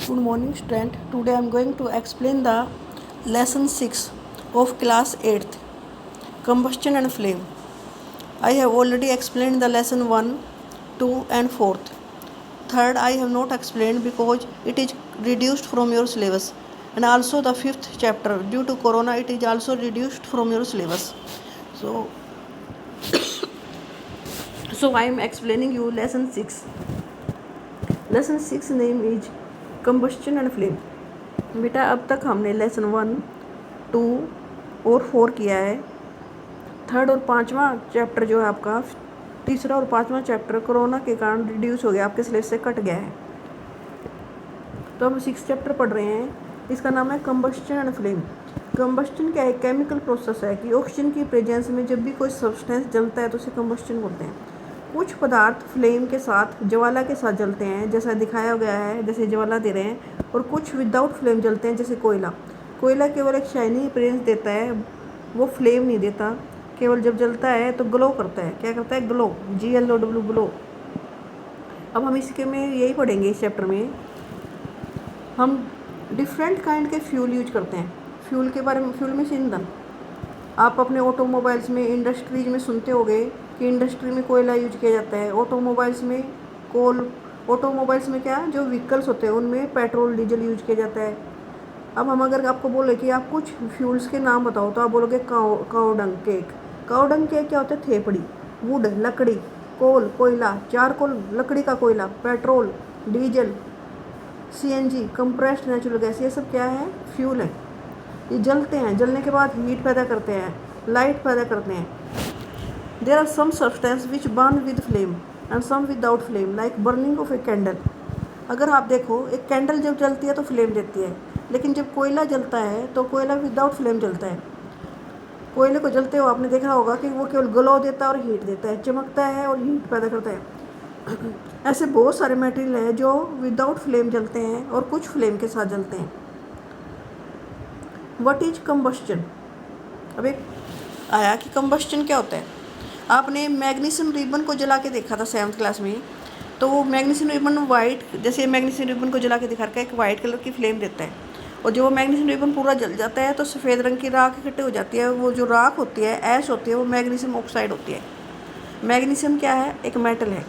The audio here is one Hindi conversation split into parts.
Good morning, student. Today I am going to explain the lesson 6 of class 8th, combustion and flame. I have already explained the lesson 1, 2 and 4th. Third I have not explained because it is reduced from your syllabus, and also the 5th chapter due to corona it is also reduced from your syllabus. So I am explaining you lesson 6. Lesson 6 name is combustion and flame. बेटा अब तक हमने लेसन 1, 2 और 4 किया है। थर्ड और पाँचवा चैप्टर जो है आपका, तीसरा और पाँचवा चैप्टर कोरोना के कारण रिड्यूस हो गया, आपके सिलेबस से कट गया है। तो हम 6 चैप्टर पढ़ रहे हैं। इसका नाम है कंबस्शन एंड फ्लेम। कंबस्शन क्या है? केमिकल प्रोसेस है कि ऑक्सीजन की प्रेजेंस में जब भी कोई सब्सटेंस जलता है तो उसे कंबस्शन बोलते हैं। कुछ पदार्थ फ्लेम के साथ, ज्वाला के साथ जलते हैं, जैसा दिखाया गया है, जैसे ज्वाला दे रहे हैं, और कुछ विदाउट फ्लेम जलते हैं, जैसे कोयला। कोयला केवल एक शाइनी अपीयरेंस देता है, वो फ्लेम नहीं देता, केवल जब जलता है तो ग्लो करता है। क्या करता है? Glow, GLOW, glow. अब हम इसके में यही पढ़ेंगे। इस चैप्टर में हम डिफरेंट काइंड के फ्यूल यूज करते हैं। फ्यूल के बारे में, फ्यूल में से ईंधन, आप अपने ऑटोमोबाइल्स में, इंडस्ट्रीज में सुनते होंगे कि इंडस्ट्री में कोयला यूज किया जाता है। ऑटोमोबाइल्स में कोल, ऑटोमोबाइल्स में क्या, जो व्हीकल्स होते हैं उनमें पेट्रोल, डीजल यूज किया जाता है। अब हम अगर आपको बोले कि आप कुछ फ्यूल्स के नाम बताओ तो आप बोलोगे काउडंग केक। काउडंग केक क्या होता है? थेपड़ी। वुड, लकड़ी। कोल, कोयला। चारकोल, लकड़ी का कोयला। Petrol, diesel, CNG, compressed natural gas, ये सब क्या है? फ्यूल है। ये जलते हैं, जलने के बाद हीट पैदा करते हैं, लाइट पैदा करते हैं। There are some substance which burn with flame and some without flame, like burning of a candle. अगर आप देखो, एक कैंडल जब जलती है तो फ्लेम देती है, लेकिन जब कोयला जलता है तो कोयला विदाउट फ्लेम जलता है। कोयले को जलते हुए आपने देखा होगा कि वो केवल ग्लो देता है और हीट देता है, चमकता है और हीट पैदा करता है। ऐसे बहुत सारे मटेरियल हैं जो विदाउट फ्लेम जलते हैं और कुछ फ्लेम के साथ जलते हैं। What is combustion? अब एक आया कि कंबस्शन क्या होता है। आपने मैग्नीशियम रिबन को जला के देखा था 7th क्लास में, तो वो मैग्नीशियम रिबन वाइट, जैसे मैग्नीशियम रिबन को जला के दिखा रखा है, एक वाइट कलर की फ्लेम देता है, और जब वो मैग्नीशियम रिबन पूरा जल जाता है तो सफ़ेद रंग की राख इकट्ठी हो जाती है। वो जो राख होती है, ऐश होती है, वो मैग्नीशियम ऑक्साइड होती है। मैग्नीशियम क्या है? एक मेटल है।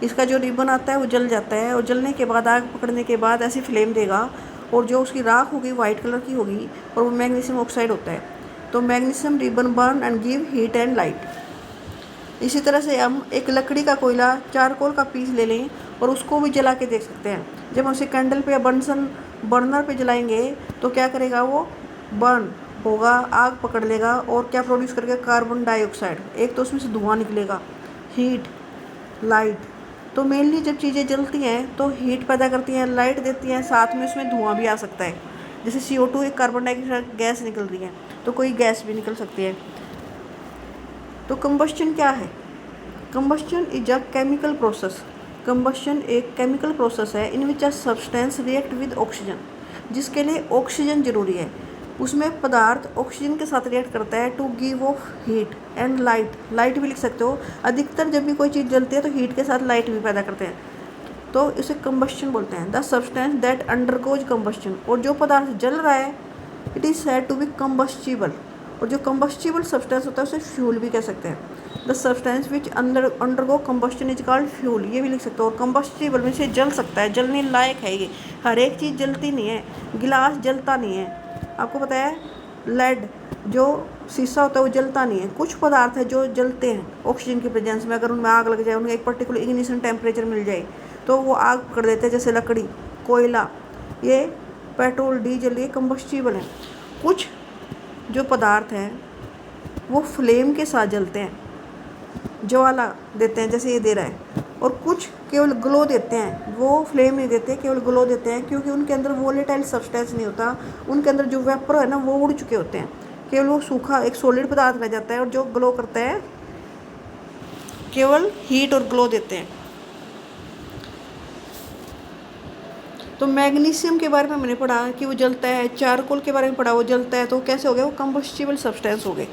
इसका जो रिबन आता है वो जल जाता है, और जलने के बाद, आग पकड़ने के बाद ऐसी फ्लेम देगा, और जो उसकी राख होगी वाइट कलर की होगी, और वो मैग्नीशियम ऑक्साइड होता है। तो magnesium ribbon burn and give heat and light. इसी तरह से हम एक लकड़ी का कोयला, चारकोल का पीस ले लें और उसको भी जला के देख सकते हैं। जब हम उसे कैंडल पे या बर्नर पे जलाएंगे तो क्या करेगा? वो बर्न होगा, आग पकड़ लेगा, और क्या प्रोड्यूस करेगा? Carbon dioxide. एक तो उसमें से धुआं निकलेगा, हीट, लाइट। तो मेनली जब चीज़ें जलती हैं तो हीट पैदा करती हैं, लाइट देती हैं, साथ में उसमें धुआं भी आ सकता है। जैसे CO2 एक कार्बन डाइऑक्साइड गैस निकल रही है, तो कोई गैस भी निकल सकती है। तो कंबस्शन क्या है? Combustion is a chemical process. Combustion एक केमिकल प्रोसेस है in which a substance react with oxygen, जिसके लिए ऑक्सीजन जरूरी है। उसमें पदार्थ ऑक्सीजन के साथ रिएक्ट करता है to give off heat and light. Light भी लिख सकते हो। अधिकतर जब भी कोई चीज़ जलती है तो हीट के साथ लाइट भी पैदा करते हैं, तो इसे कंबस्शन बोलते हैं। The substance that undergoes combustion, और जो पदार्थ जल रहा है, it is said to be combustible. और जो कंबस्टिबल सब्सटेंस होता है उसे फ्यूल भी कह सकते हैं। The substance which undergo combustion is called fuel, ये भी लिख सकते हो। और कंबस्टिबल में से जल सकता है, जलने लायक है ये। हर एक चीज़ जलती नहीं है, गिलास जलता नहीं है, आपको पता है। लेड, जो शीशा होता है, वो जलता नहीं है। कुछ पदार्थ है जो जलते हैं ऑक्सीजन की प्रेजेंस में। अगर उनमें आग लग जाए, उन्हें एक पर्टिकुलर इग्निशन टेम्परेचर मिल जाए तो वो आग पकड़ देते हैं, जैसे लकड़ी, कोयला, ये पेट्रोल, डीजल, ये कंबस्टिबल है। कुछ जो पदार्थ हैं वो फ्लेम के साथ जलते हैं, ज्वाला देते हैं, जैसे ये दे रहा है। और कुछ केवल ग्लो देते हैं, वो फ्लेम नहीं देते, केवल ग्लो देते हैं, क्योंकि उनके अंदर वोलेटाइल सब्सटेंस नहीं होता। उनके अंदर जो वेपर है ना, वो उड़ चुके होते हैं। केवल वो सूखा एक सॉलिड पदार्थ रह जाता है, और जो ग्लो करता है केवल हीट और ग्लो देते हैं। तो मैग्नीशियम के बारे में मैंने पढ़ा कि वो जलता है। चारकोल के बारे में पढ़ा, वो जलता है। तो कैसे हो गया? वो कंबस्टिबल सब्सटेंस हो गए।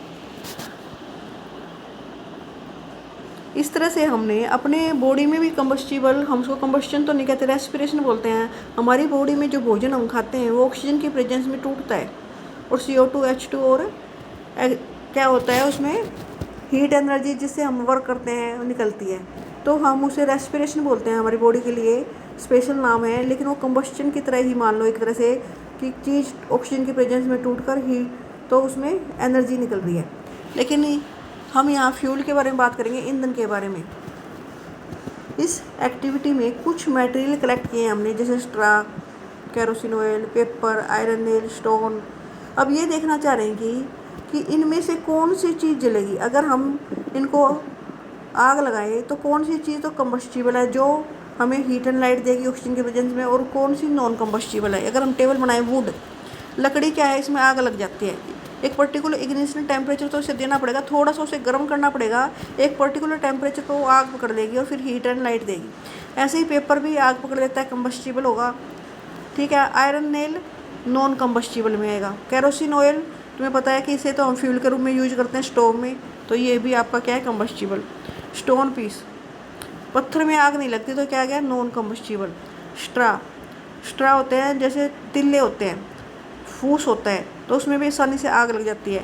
इस तरह से हमने अपने बॉडी में भी कंबस्टिबल, हम उसको कंबस्शन तो नहीं कहते, रेस्पिरेशन बोलते हैं। हमारी बॉडी में जो भोजन हम खाते हैं वो ऑक्सीजन की प्रेजेंस में टूटता है और CO2 H2 और क्या होता है उसमें हीट एनर्जी जिससे हम वर्क करते हैं वो निकलती है, तो हम उसे रेस्पिरेशन बोलते हैं। हमारी बॉडी के लिए स्पेशल नाम है, लेकिन वो कंबस्शन की तरह ही मान लो एक तरह से कि चीज़ ऑक्सीजन की प्रेजेंस में टूटकर ही तो उसमें एनर्जी निकल रही है। लेकिन हम यहाँ फ्यूल के बारे में बात करेंगे, ईंधन के बारे में। इस एक्टिविटी में कुछ मटेरियल कलेक्ट किए हैं हमने, जैसे straw, kerosene oil, paper, iron nail, stone. अब ये देखना चाह रहे हैं कि इनमें से कौन सी चीज़ जलेगी। अगर हम इनको आग लगाएं तो कौन सी चीज़ तो कंबस्टिबल है जो हमें हीट एंड लाइट देगी ऑक्सीजन के प्रेजेंस में, और कौन सी नॉन कंबस्टिबल है। अगर हम टेबल बनाएं, वुड, लकड़ी क्या है, इसमें आग लग जाती है। एक पर्टिकुलर इग्निशन टेम्परेचर तो उसे देना पड़ेगा, थोड़ा सा उसे गर्म करना पड़ेगा, एक पर्टिकुलर टेम्परेचर पर वो आग पकड़ लेगी और फिर हीट एंड लाइट देगी। ऐसे ही पेपर भी आग पकड़ लेता है, कंबस्टिबल होगा, ठीक है। आयरन नेल नॉन कंबस्टिबल में आएगा। केरोसिन ऑयल तुम्हें पता है कि इसे तो हम फ्यूल के रूप में यूज करते हैं स्टोव में, तो ये भी आपका क्या है, कंबस्टिबल। स्टोन पीस, पत्थर में आग नहीं लगती तो क्या गया, नॉन कंबस्टिबल। स्ट्रा होते हैं जैसे तिल्ले होते हैं, फूस होता है, तो उसमें भी आसानी से आग लग जाती है।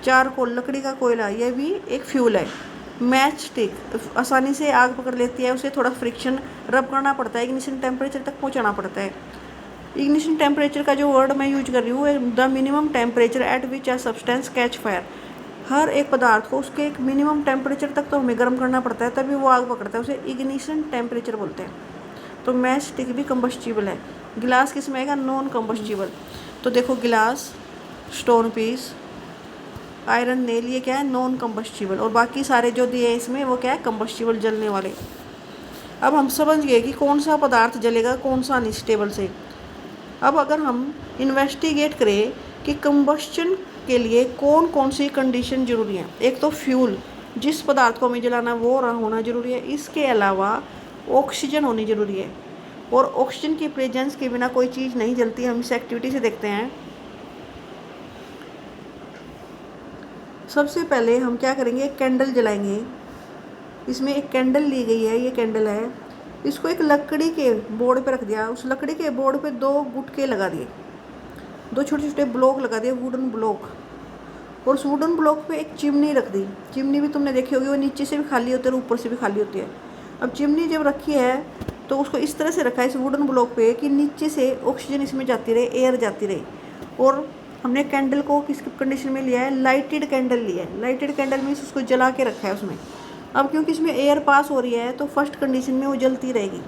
चारकोल, लकड़ी का कोयला, ये भी एक फ्यूल है। मैच स्टिक आसानी से आग पकड़ लेती है, उसे थोड़ा फ्रिक्शन रब करना पड़ता है, इग्निशन टेम्परेचर तक पहुंचाना पड़ता है। इग्निशन टेम्परेचर का जो वर्ड मैं यूज कर रही हूँ, the minimum temperature at which a substance catch fire. हर एक पदार्थ को उसके एक मिनिमम टेम्परेचर तक तो हमें गर्म करना पड़ता है, तभी वो आग पकड़ता है, उसे इग्निशन टेम्परेचर बोलते हैं। तो मैच स्टिक भी कंबस्टिबल है। गिलास किस में आएगा, नॉन कंबस्टिबल। तो देखो गिलास, स्टोन पीस, आयरन नेल, ये क्या है, नॉन कंबस्टिबल, और बाकी सारे जो दिए हैं इसमें वो क्या है, कंबस्टिबल, जलने वाले। अब हम समझ गए कि कौन सा पदार्थ जलेगा, कौन सा अनस्टेबल से। अब अगर हम इन्वेस्टिगेट करें कि कंबस्शन के लिए कौन कौन सी कंडीशन ज़रूरी है। एक तो फ्यूल, जिस पदार्थ को हमें जलाना वो होना ज़रूरी है। इसके अलावा ऑक्सीजन होनी ज़रूरी है, और ऑक्सीजन की प्रेजेंस के बिना कोई चीज़ नहीं जलती। हम इस एक्टिविटी से देखते हैं। सबसे पहले हम क्या करेंगे, कैंडल जलाएंगे। इसमें एक कैंडल ली गई है, ये कैंडल है, इसको एक लकड़ी के बोर्ड पे रख दिया। उस लकड़ी के बोर्ड पे 2 गुटके लगा दिए, 2 छोटे छोटे ब्लॉक लगा दिए, वुडन ब्लॉक, और उस वुडन ब्लॉक पे एक चिमनी रख दी। चिमनी भी तुमने देखी होगी, वो नीचे से भी खाली होती है और ऊपर से भी खाली होती है। अब चिमनी जब रखी है तो उसको इस तरह से रखा है इस वुडन ब्लॉक पे कि नीचे से ऑक्सीजन इसमें जाती रहे, एयर जाती रहे। और हमने कैंडल को किस कंडीशन में लिया है, लाइटेड कैंडल लिया है। लाइटेड कैंडल मीन्स उसको जला के रखा है उसमें। अब क्योंकि इसमें एयर पास हो रही है तो फर्स्ट कंडीशन में वो जलती रहेगी।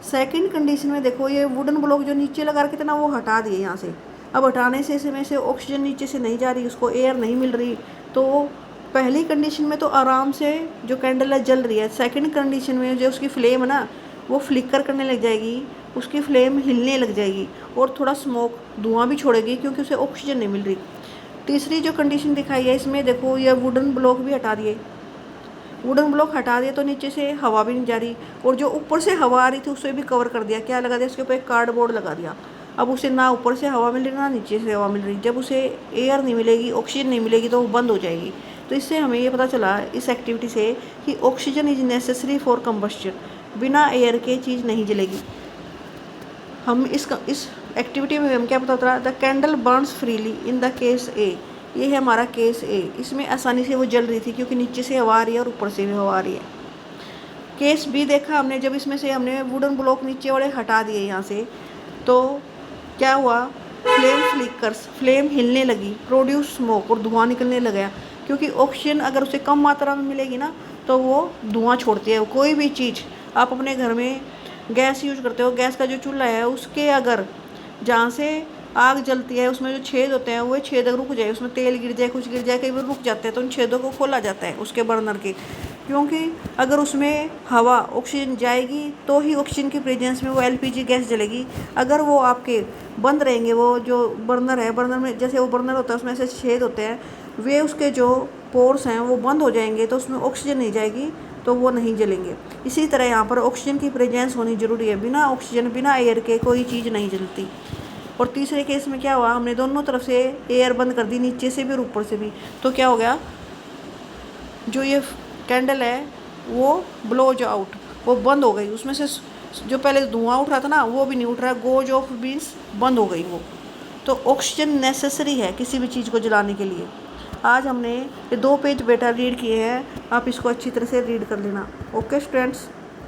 सेकंड कंडीशन में देखो, ये वुडन ब्लॉक जो नीचे लगा रखे थे ना, वो हटा दिए यहाँ से। अब हटाने से इसमें से ऑक्सीजन नीचे से नहीं जा रही, उसको एयर नहीं मिल रही, तो पहली कंडीशन में तो आराम से जो कैंडल है जल रही है। सेकंड कंडीशन में जो उसकी फ्लेम है ना, वो फ्लिकर करने लग जाएगी, उसकी फ्लेम हिलने लग जाएगी और थोड़ा स्मोक, धुआं भी छोड़ेगी क्योंकि उसे ऑक्सीजन नहीं मिल रही। तीसरी जो कंडीशन दिखाई है इसमें देखो, ये वुडन ब्लॉक भी हटा दिए। वुडन ब्लॉक हटा दिए तो नीचे से हवा भी नहीं जा रही, और जो ऊपर से हवा आ रही थी उसे भी कवर कर दिया। क्या लगा दिया, उसके ऊपर एक कार्डबोर्ड लगा दिया। अब उसे ना ऊपर से हवा मिल रही ना नीचे से हवा मिल रही। जब उसे एयर नहीं मिलेगी, ऑक्सीजन नहीं मिलेगी, तो वो बंद हो जाएगी। तो इससे हमें ये पता चला इस एक्टिविटी से कि oxygen is necessary for combustion. बिना एयर के चीज़ नहीं जलेगी। हम इस एक्टिविटी में हम क्या पता चला, the candle burns freely in the case A. ये है हमारा केस ए। इसमें आसानी से वो जल रही थी क्योंकि नीचे से हवा आ रही है और ऊपर से भी हवा आ रही है। केस बी देखा हमने, जब इसमें से हमने वुडन ब्लॉक नीचे वाले हटा दिए यहाँ से, तो क्या हुआ, फ्लेम फ्लिकर्स, फ्लेम हिलने लगी, प्रोड्यूस स्मोक, और धुआं निकलने लगा। क्योंकि ऑक्सीजन अगर उसे कम मात्रा में मिलेगी ना तो वो धुआं छोड़ती है। कोई भी चीज़ आप अपने घर में गैस यूज करते हो, गैस का जो चूल्हा है उसके अगर जहाँ से आग जलती है उसमें जो छेद होते हैं वो छेद अगर रुक जाए, उसमें तेल गिर जाए, कुछ गिर जाए, कई बार रुक जाते हैं, तो उन छेदों को खोला जाता है उसके बर्नर के। क्योंकि अगर उसमें हवा ऑक्सीजन जाएगी तो ही ऑक्सीजन की प्रेजेंस में वो LPG गैस जलेगी। अगर वो आपके बंद रहेंगे, वो जो बर्नर है, बर्नर में जैसे वो बर्नर होता है उसमें ऐसे छेद होते हैं, वे उसके जो पोर्स हैं वो बंद हो जाएंगे, तो उसमें ऑक्सीजन नहीं जाएगी, तो वो नहीं जलेंगे। इसी तरह यहाँ पर ऑक्सीजन की प्रेजेंस होनी ज़रूरी है। बिना ऑक्सीजन, बिना एयर के कोई चीज़ नहीं जलती। और तीसरे केस में क्या हुआ, हमने दोनों तरफ से एयर बंद कर दी, नीचे से भी और ऊपर से भी। तो क्या हो गया, जो ये कैंडल है वो ब्लोज आउट, वो बंद हो गई। उसमें से जो पहले धुआं उठ रहा था ना वो भी नहीं उठ रहा, गोज ऑफ मीन्स बंद हो गई वो। तो ऑक्सीजन नेसेसरी है किसी भी चीज़ को जलाने के लिए। आज हमने ये 2 पेज बेटा रीड किए हैं, आप इसको अच्छी तरह से रीड कर लेना। Okay students.